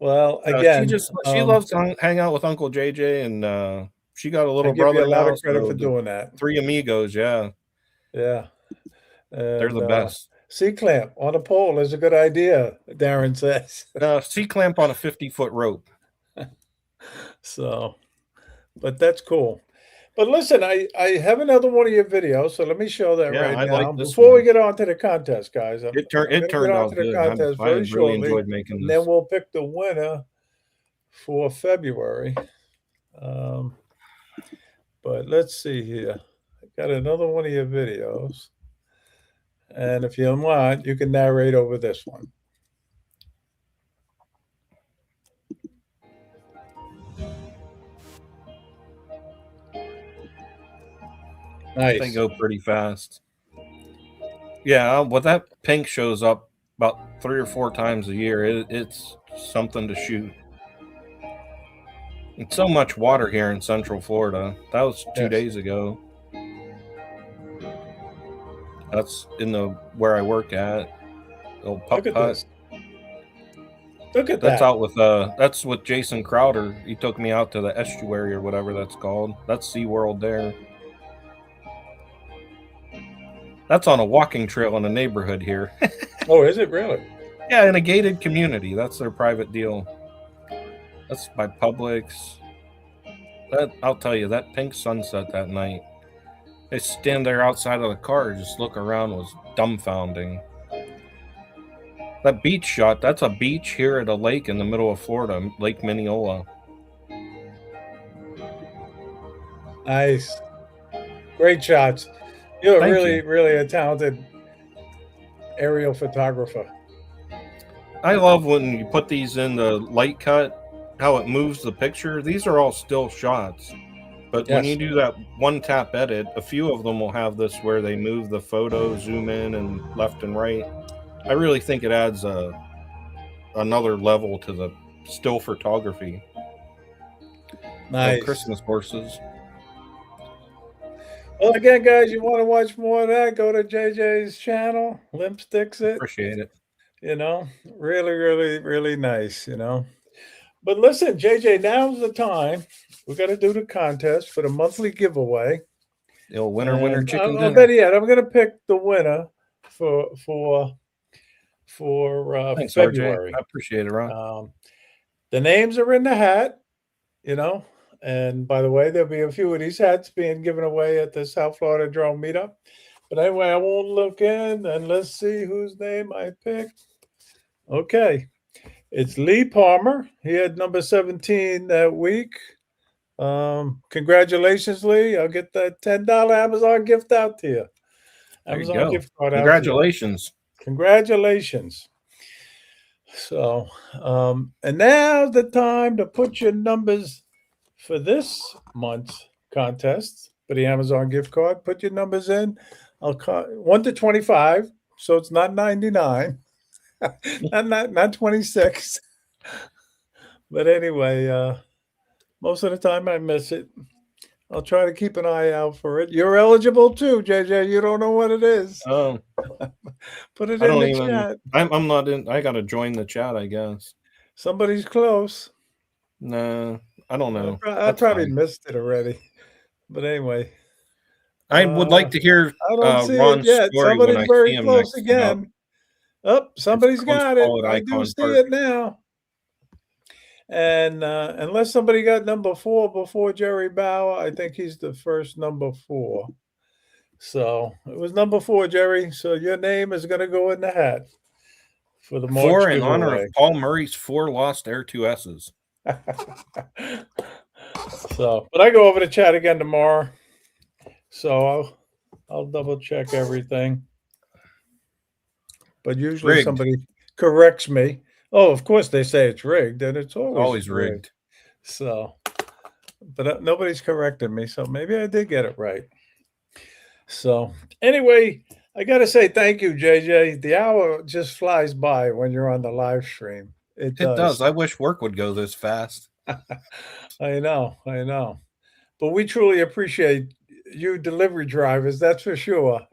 Well, She again, just she loves to hang out with Uncle JJ, and she got a I little give you a brother lot now, of credit so for the doing that. three amigos, yeah, Yeah. they're And the best. C-clamp on a pole is a good idea, Darren says. C-clamp on a 50-foot rope. So, but that's cool. But listen, I have another one of your videos, so let me show that Yeah, right I now. like this Before we one. get on to the contest, guys, I'm It going to get turned on out to the good. contest I very really shortly, enjoyed making and then this. we'll pick the winner for February. Um, but let's see here. I got another one of your videos, and if you want, you can narrate over this one. They Nice. go pretty fast. Yeah, well, that pink shows up about 3 or 4 times a year. It's something to shoot. It's so much water here in Central Florida. That was two Yes. days ago. That's in the where I work at, old Look putt at putt. this. Look at That's that. out with that's with Jason Crowder. He took me out to the estuary or whatever that's called. That's SeaWorld there. That's on a walking trail in a neighborhood here. Oh, is it really? Yeah, in a gated community. That's their private deal. That's by Publix. That I'll tell you, that pink sunset that night. They stand there outside of the car, just look around was dumbfounding. That beach shot, that's a beach here at a lake in the middle of Florida, Lake Mineola. Nice. Great shots. You're Thank really, you. really a talented aerial photographer. I love when you put these in the light cut, how it moves the picture. These are all still shots. But when you Yes. do that one tap edit, a few of them will have this where they move the photo, zoom in and left and right. I really think it adds another level to the still photography. Oh, Nice. Christmas horses. Well, again, guys, you want to watch more of that? Go to JJ's channel. Limp Sticks it. Appreciate it. You know, really, really, really nice. But listen, JJ, now's the time. We got to do the contest for the monthly giveaway, The old winner and chicken I'll bet dinner. yet I'm going to pick the winner for for Thanks, RJ. February. I appreciate it, Ron. Um, the names are in the hat. You know, and by the way, there'll be a few of these hats being given away at the South Florida Drone Meetup. But anyway, I won't look in, and let's see whose name I picked. Okay, it's Lee Palmer. He had number 17 that week. Congratulations, Lee. I'll get that $10 Amazon gift out to you. There you Amazon go. gift card out to you. Congratulations. Congratulations. So, and now's the time to put your numbers for this month's contest for the Amazon gift card. Put your numbers in. I'll call 1 to 25, so it's not 99, not 26. But anyway, most of the time I miss it. I'll try to keep an eye out for it. You're eligible too, JJ. You don't know what it is. Um, Put it I in don't the even. chat. I'm not in. I gotta join the chat, I guess. Somebody's close. Nah, I don't know. I That's probably fine. missed it already. But anyway, I would like to hear I don't see it Ron's yet. story when Somebody's I see very him close next meet up. again. Oh, It's somebody's Post got it. Call at I do Icon see Park. it now. And unless somebody got number 4 before Jerry Bauer, I think he's the first number 4. So it was number 4, Jerry. So your name is going to go in the hat for the March 4 in honor of giveaway. Paul Murray's 4 lost Air 2S's. So, but I go over to chat again tomorrow. So I'll double check everything. But usually Rigged. somebody corrects me. Oh, of course they say it's rigged, and it's always rigged. So, but nobody's corrected me, so maybe I did get it right. So, anyway, I got to say thank you, JJ. The hour just flies by when you're on the live stream. It does. I wish work would go this fast. I know. But we truly appreciate you delivery drivers, that's for sure,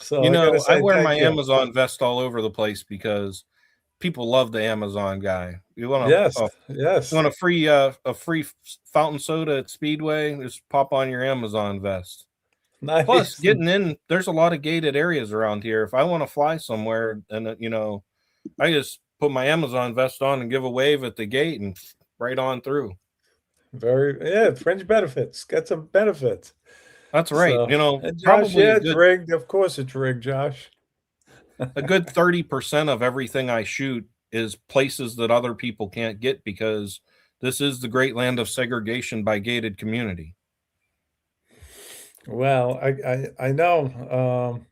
So I got to say I wear thank my you. Amazon vest all over the place because people love the Amazon guy. You want Yes. a free fountain soda at Speedway? Just pop on your Amazon vest. Nice. Plus, getting in, there's a lot of gated areas around here. If I want to fly somewhere, and I just put my Amazon vest on and give a wave at the gate and right on through. Fringe benefits. Get some benefits. That's right. And Josh, probably it's rigged. Of course, it's rigged, Josh. a good 30% of everything I shoot is places that other people can't get because this is the great land of segregation by gated community. Well, I know.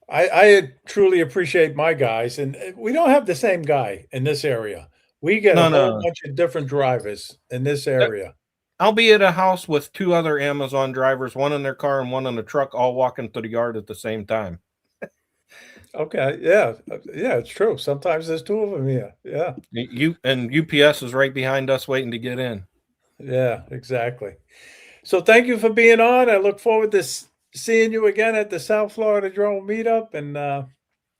I truly appreciate my guys, and we don't have the same guy in this area. We get a whole bunch of different drivers in this area. I'll be at a house with 2 other Amazon drivers, one in their car and one in the truck, all walking through the yard at the same time. Okay, yeah, it's true. Sometimes there's 2 of them here. Yeah. And UPS is right behind us waiting to get in. Yeah, exactly. So thank you for being on. I look forward to seeing you again at the South Florida Drone Meetup, and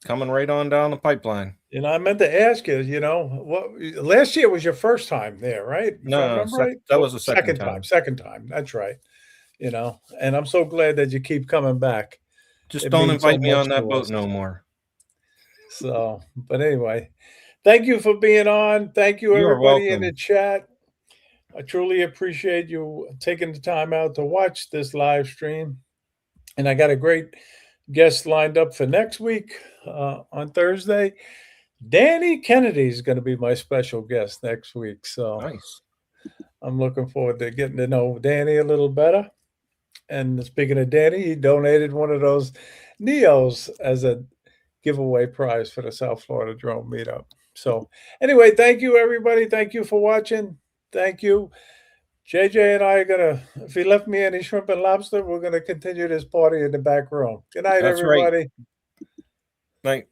coming right on down the pipeline. I meant to ask you, what last year was your first time there, right? No, that was the second time. Second time. That's right. And I'm so glad that you keep coming back. Just don't invite me on that boat no more. So, but anyway, thank you for being on. Thank you, everybody in the chat. I truly appreciate you taking the time out to watch this live stream. And I got a great guest lined up for next week on Thursday. Danny Kennedy is going to be my special guest next week. So nice. I'm looking forward to getting to know Danny a little better. And speaking of Danny, he donated one of those Neos as a giveaway prize for the South Florida Drone Meetup. So anyway, thank you, everybody. Thank you for watching. Thank you. JJ and I are going to, if he left me any shrimp and lobster, we're going to continue this party in the back room. Good night, everybody. Right. Night.